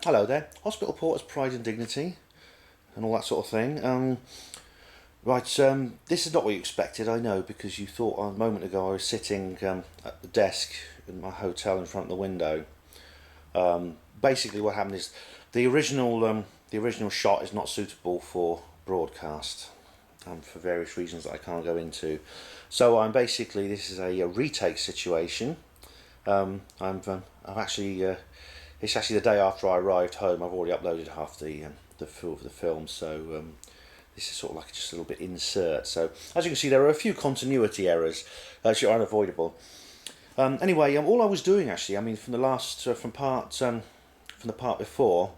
Hello there. Hospital porters, pride and dignity, and all that sort of thing. This is not what you expected, I know, because you thought a moment ago I was sitting at the desk in my hotel in front of the window. Basically, what happened is the original shot is not suitable for broadcast for various reasons that I can't go into. So this is a retake situation. I've actually. It's actually the day after I arrived home. I've already uploaded half the film, so this is sort of like just a little bit insert. So as you can see, there are a few continuity errors which are unavoidable. Anyway, all I was doing actually, from the part before,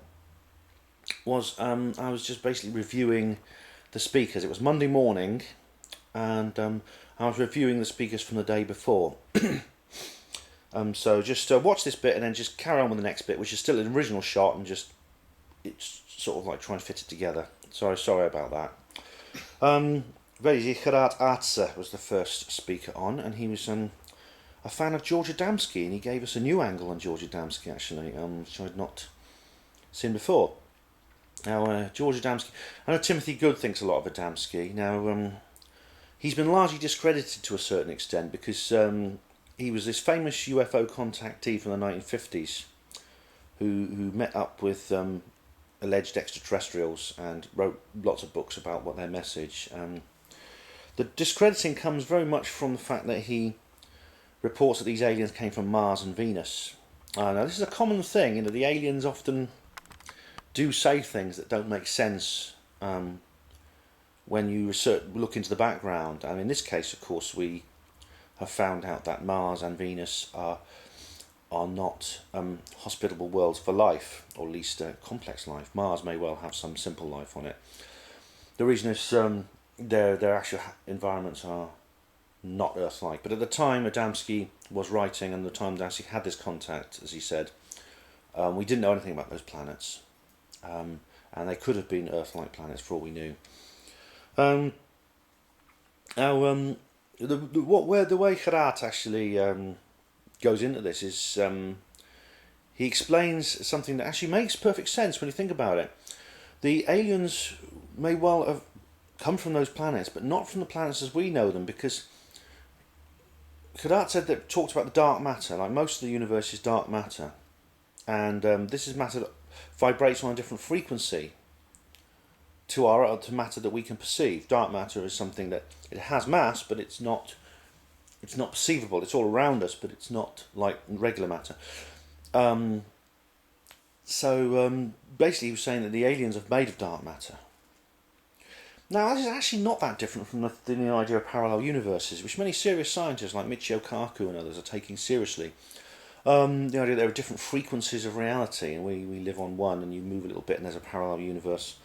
was I was just basically reviewing the speakers. It was Monday morning, and I was reviewing the speakers from the day before. So just watch this bit and then just carry on with the next bit, which is still an original shot, and it's sort of like trying to fit it together. Sorry about that. Gerard Aartsen was the first speaker on, and he was a fan of George Adamski, and he gave us a new angle on George Adamski actually, which I'd not seen before. Now, George Adamski, I know Timothy Good thinks a lot of Adamski. Now, he's been largely discredited to a certain extent because he was this famous UFO contactee from the 1950s who met up with alleged extraterrestrials and wrote lots of books about what their message. The discrediting comes very much from the fact that he reports that these aliens came from Mars and Venus. Now this is a common thing, the aliens often do say things that don't make sense when you look into the background. And in this case, of course, we have found out that Mars and Venus are not hospitable worlds for life, or at least complex life. Mars may well have some simple life on it. The reason is their actual environments are not Earth-like. But at the time Adamski was writing, and the time Adamski had this contact, as he said, we didn't know anything about those planets, and they could have been Earth-like planets for all we knew. The way Gerard actually goes into this is he explains something that actually makes perfect sense when you think about it. The aliens may well have come from those planets, but not from the planets as we know them, because Gerard talked about the dark matter, like most of the universe is dark matter, and this is matter that vibrates on a different frequency to matter that we can perceive. Dark matter is something that it has mass, but it's not perceivable. It's all around us, but it's not like regular matter. Basically, he was saying that the aliens are made of dark matter. Now, this is actually not that different from the idea of parallel universes, which many serious scientists like Michio Kaku and others are taking seriously. The idea that there are different frequencies of reality, and we live on one, and you move a little bit, and there's a parallel universe.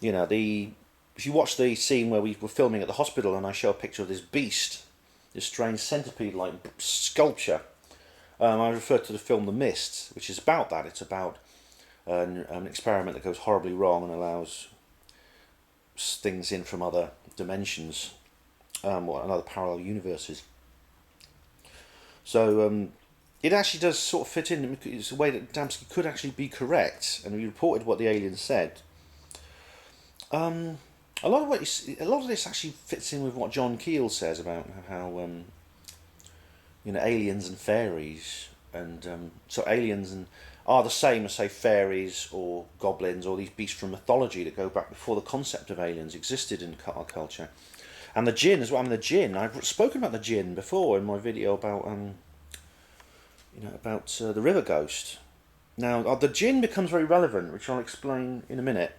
If you watch the scene where we were filming at the hospital, and I show a picture of this beast, this strange centipede-like sculpture, I refer to the film The Mist, which is about that. It's about an experiment that goes horribly wrong and allows things in from other dimensions, or other parallel universes. So it actually does sort of fit in. It's a way that Adamski could actually be correct, and he reported what the aliens said. A lot of this actually fits in with what John Keel says about how aliens and fairies, and so aliens are the same as, say, fairies or goblins or these beasts from mythology that go back before the concept of aliens existed in our culture. And the jinn as well. The jinn. I've spoken about the jinn before in my video about the river ghost. Now the jinn becomes very relevant, which I'll explain in a minute.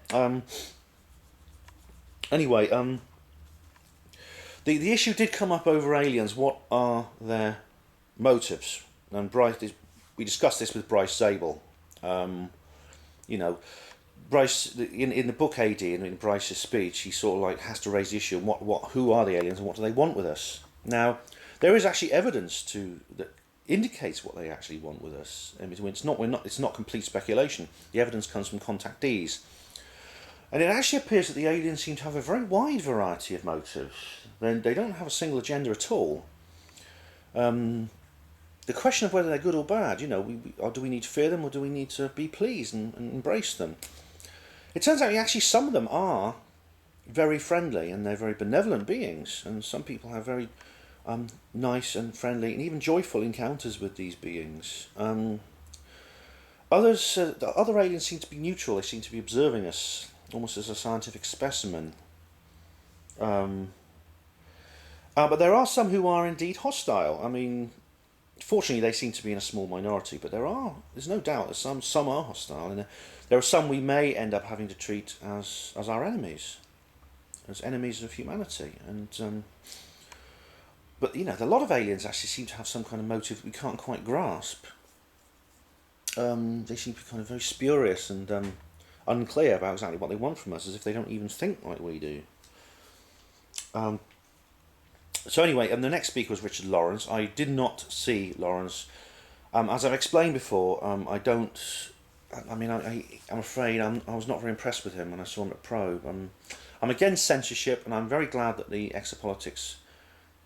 Anyway, the issue did come up over aliens. What are their motives? And we discussed this with Bryce Zabel. Bryce in the book AD, and in Bryce's speech, he sort of like has to raise the issue of who are the aliens and what do they want with us. Now, there is actually evidence that indicates what they actually want with us. It's not complete speculation. The evidence comes from contactees. And it actually appears that the aliens seem to have a very wide variety of motives. They don't have a single agenda at all. the question of whether they're good or bad, or do we need to fear them or do we need to be pleased and embrace them? It turns out actually some of them are very friendly and they're very benevolent beings, and some people have very nice and friendly and even joyful encounters with these beings. The other aliens seem to be neutral. They seem to be observing us almost as a scientific specimen. But there are some who are indeed hostile. I mean, fortunately, they seem to be in a small minority, but there's no doubt that some are hostile, and there are some we may end up having to treat as our enemies, as enemies of humanity. And but a lot of aliens actually seem to have some kind of motive we can't quite grasp. They seem to be kind of very spurious and unclear about exactly what they want from us, as if they don't even think like we do. So anyway, the next speaker was Richard Lawrence. I did not see Lawrence. As I've explained before, I'm afraid I was not very impressed with him when I saw him at Probe. I'm against censorship, and I'm very glad that the Exopolitics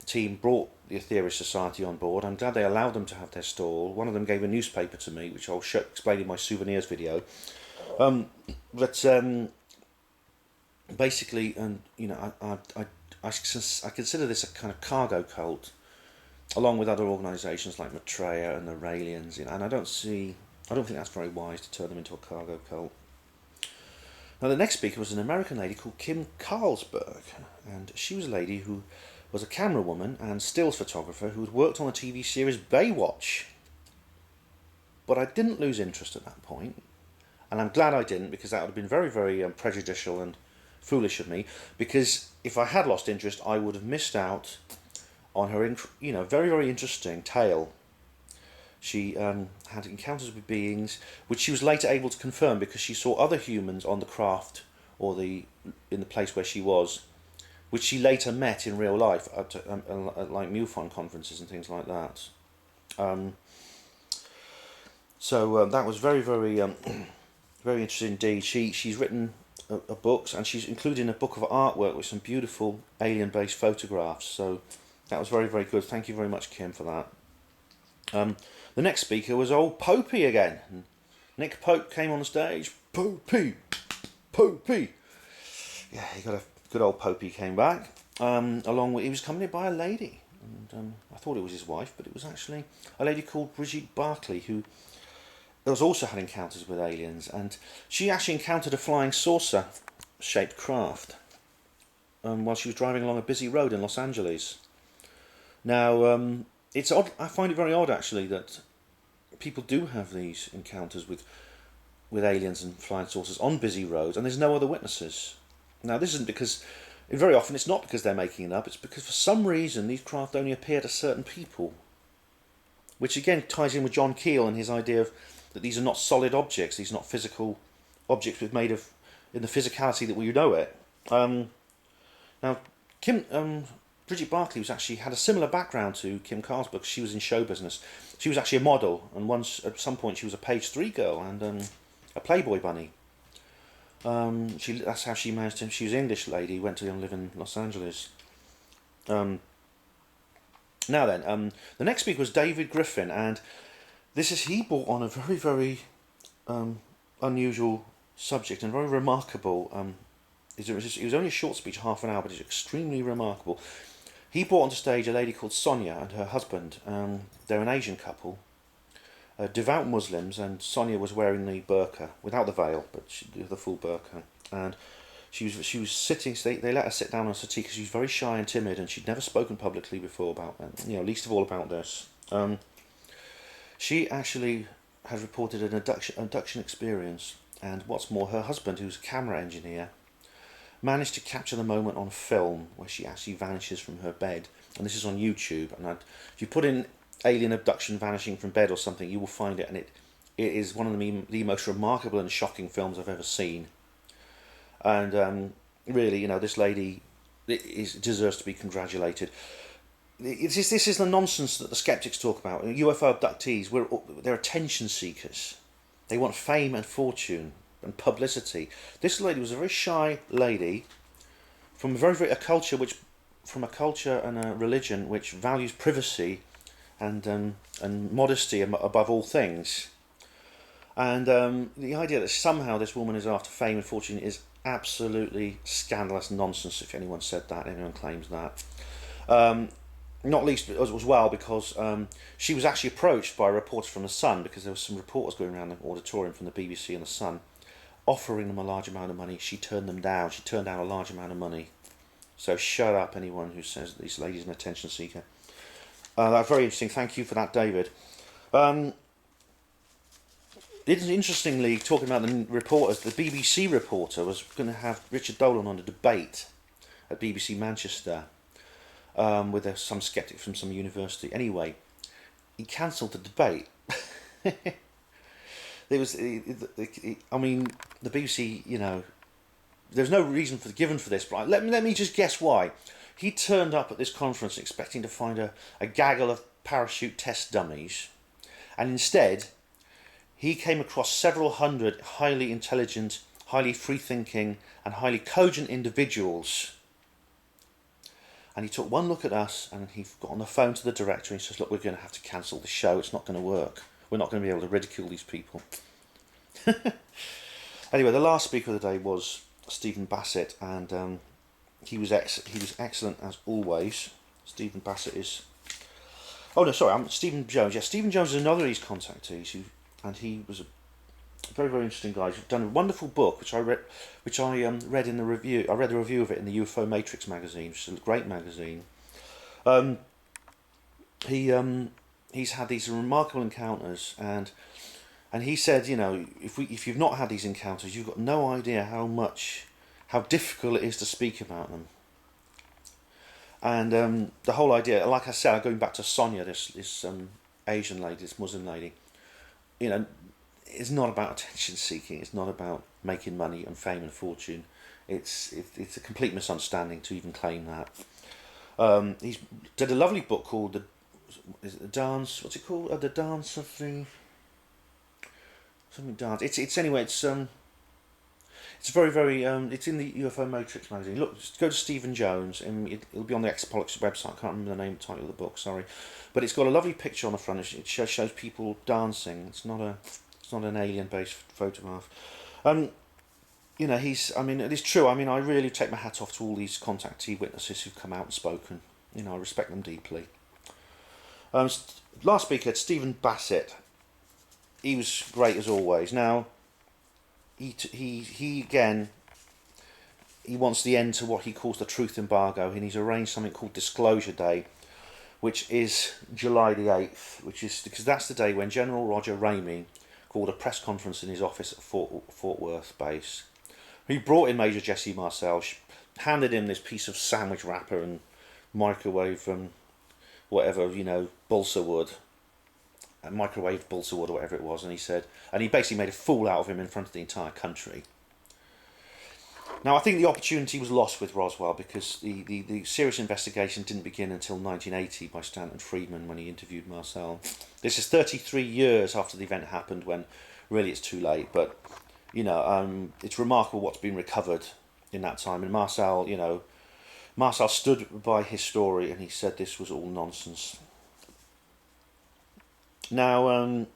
team brought the Aetherius Society on board. I'm glad they allowed them to have their stall. One of them gave a newspaper to me, which I'll explain in my souvenirs video. Basically, I consider this a kind of cargo cult, along with other organisations like Maitreya and the Raelians, and I don't think that's very wise to turn them into a cargo cult. Now, the next speaker was an American lady called Kim Carlsberg, and she was a lady who was a camera woman and stills photographer who had worked on the TV series Baywatch. But I didn't lose interest at that point, and I'm glad I didn't, because that would have been very, very prejudicial and foolish of me, because if I had lost interest, I would have missed out on her, very, very interesting tale. She had encounters with beings, which she was later able to confirm because she saw other humans on the craft or in the place where she was, which she later met in real life at like MUFON conferences and things like that. So that was very, very, very interesting indeed. She's written books, and she's included a book of artwork with some beautiful alien-based photographs. So that was very, very good. Thank you very much, Kim, for that. The next speaker was old Popey again. Nick Pope came on the stage. Popey. Yeah, he got a good old Popey came back. Along with, he was accompanied by a lady, and I thought it was his wife, but it was actually a lady called Brigitte Barclay, who also had encounters with aliens, and she actually encountered a flying saucer-shaped craft while she was driving along a busy road in Los Angeles. Now, it's odd. I find it very odd, actually, that people do have these encounters with aliens and flying saucers on busy roads, and there's no other witnesses. Now, this isn't because, very often, it's not because they're making it up. It's because for some reason these craft only appear to certain people, which again ties in with John Keel and his idea of that these are not solid objects. These are not physical objects made of in the physicality that we know it. Now, Brigitte Barclay had a similar background to Kim Carlsberg. She was in show business. She was actually a model, and at some point she was a page 3 girl and a Playboy bunny. That's how she managed to. She was an English lady, went to live in Los Angeles. Now then, the next speaker was David Griffin, and he brought on a very, very unusual subject and very remarkable. It was only a short speech, half an hour, but it's extremely remarkable. He brought onto stage a lady called Sonia and her husband. They're an Asian couple, devout Muslims, and Sonia was wearing the burqa, without the veil, but the full burqa. And she was sitting. They let her sit down on a settee because she was very shy and timid, and she'd never spoken publicly before about, least of all about this. She actually had reported an abduction experience, and what's more, her husband, who's a camera engineer, managed to capture the moment on film where she actually vanishes from her bed, and this is on YouTube. And if you put in alien abduction vanishing from bed or something, you will find it, and it is one of the most remarkable and shocking films I've ever seen. And really, this lady deserves to be congratulated. This is the nonsense that the skeptics talk about. UFO abductees, they're attention seekers. They want fame and fortune and publicity. This lady was a very shy lady from a culture and a religion which values privacy and modesty above all things. And the idea that somehow this woman is after fame and fortune is absolutely scandalous nonsense. If anyone said that, anyone claims that. Not least as well because she was actually approached by a reporter from the Sun, because there were some reporters going around the auditorium from the BBC and the Sun offering them a large amount of money. She turned them down. She turned down a large amount of money. So shut up, anyone who says that this lady's an attention seeker. That's very interesting. Thank you for that, David. Interestingly, talking about the reporters, the BBC reporter was going to have Richard Dolan on a debate at BBC Manchester with some sceptic from some university. Anyway, he cancelled the debate. I mean, the BBC, you know, there's no reason given for this, but let me just guess why. He turned up at this conference expecting to find a gaggle of parachute test dummies, and instead he came across several hundred highly intelligent, highly free-thinking and highly cogent individuals. And he took one look at us and he got on the phone to the director and he says, look, we're going to have to cancel the show. It's not going to work. We're not going to be able to ridicule these people. Anyway, the last speaker of the day was Stephen Bassett, and he was excellent as always. Stephen Bassett is... Oh no, sorry, I'm Stephen Jones. Yeah, Stephen Jones is another of these contactees, and he was a very, very interesting guy. He's done a wonderful book, which I read in the review. I read the review of it in the UFO Matrix magazine, which is a great magazine. He's had these remarkable encounters, and he said, you know, if you've not had these encounters, you've got no idea how difficult it is to speak about them. And the whole idea, like I said, going back to Sonia, this Asian lady, this Muslim lady, you know, it's not about attention seeking. It's not about making money and fame and fortune. It's a complete misunderstanding to even claim that. He's did a lovely book called the Dance. What's it called? The Dance of the something dance. It's anyway. It's very, very. It's in the UFO Matrix magazine. Look, just go to Stephen Jones, and it'll be on the Exopolitics website. I can't remember the name, title of the book. Sorry, but it's got a lovely picture on the front. It shows people dancing. It's not an alien-based photograph. You know, I mean, it is true. I mean, I really take my hat off to all these contactee witnesses who've come out and spoken. You know, I respect them deeply. Last speaker, Stephen Bassett. He was great as always. Now, he again, he wants the end to what he calls the truth embargo, and he's arranged something called Disclosure Day, which is July the 8th, because that's the day when General Roger Ramey called a press conference in his office at Fort Worth base. He brought in Major Jesse Marcel, handed him this piece of sandwich wrapper and microwave whatever, you know, balsa wood, microwave balsa wood or whatever it was, and he basically made a fool out of him in front of the entire country. Now, I think the opportunity was lost with Roswell, because the serious investigation didn't begin until 1980 by Stanton Friedman when he interviewed Marcel. This is 33 years after the event happened, when really it's too late, but, you know, it's remarkable what's been recovered in that time. And Marcel stood by his story, and he said this was all nonsense. Now,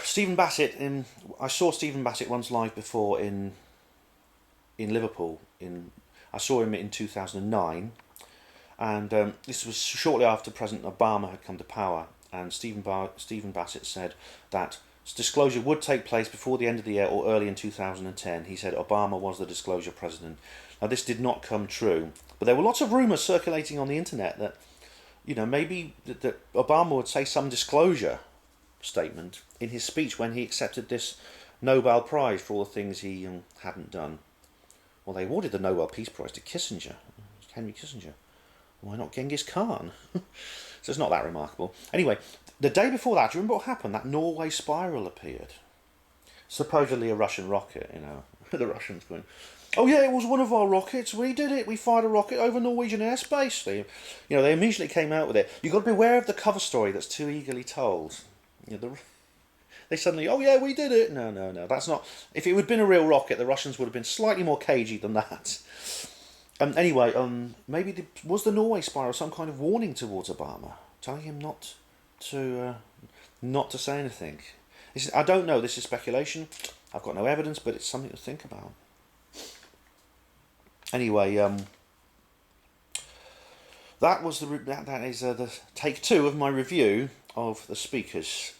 Stephen Bassett. I saw Stephen Bassett once live before in Liverpool. I saw him in 2009, and this was shortly after President Obama had come to power. And Stephen Bassett said that disclosure would take place before the end of the year or early in 2010. He said Obama was the disclosure president. Now, this did not come true, but there were lots of rumours circulating on the internet that, you know, maybe that Obama would say some disclosure statement in his speech when he accepted this Nobel Prize for all the things he hadn't done. Well, they awarded the Nobel Peace Prize to Henry Kissinger. Why not Genghis Khan? So it's not that remarkable. Anyway, the day before that, do you remember what happened? That Norway spiral appeared. Supposedly a Russian rocket, you know. The Russians going, oh yeah, it was one of our rockets. We did it. We fired a rocket over Norwegian airspace. They immediately came out with it. You've got to beware of the cover story that's too eagerly told. You know, they suddenly, oh yeah, we did it. No, that's not. If it had been a real rocket, the Russians would have been slightly more cagey than that. Anyway, maybe was the Norway spiral some kind of warning towards Obama, telling him not to say anything? I don't know. This is speculation. I've got no evidence, but it's something to think about. Anyway, that is the take 2 of my review of the speakers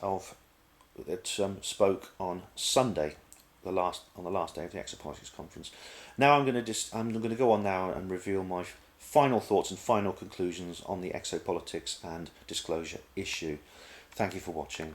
that spoke on Sunday, on the last day of the Exopolitics conference. Now I'm going to go on now and reveal my final thoughts and final conclusions on the Exopolitics and disclosure issue. Thank you for watching.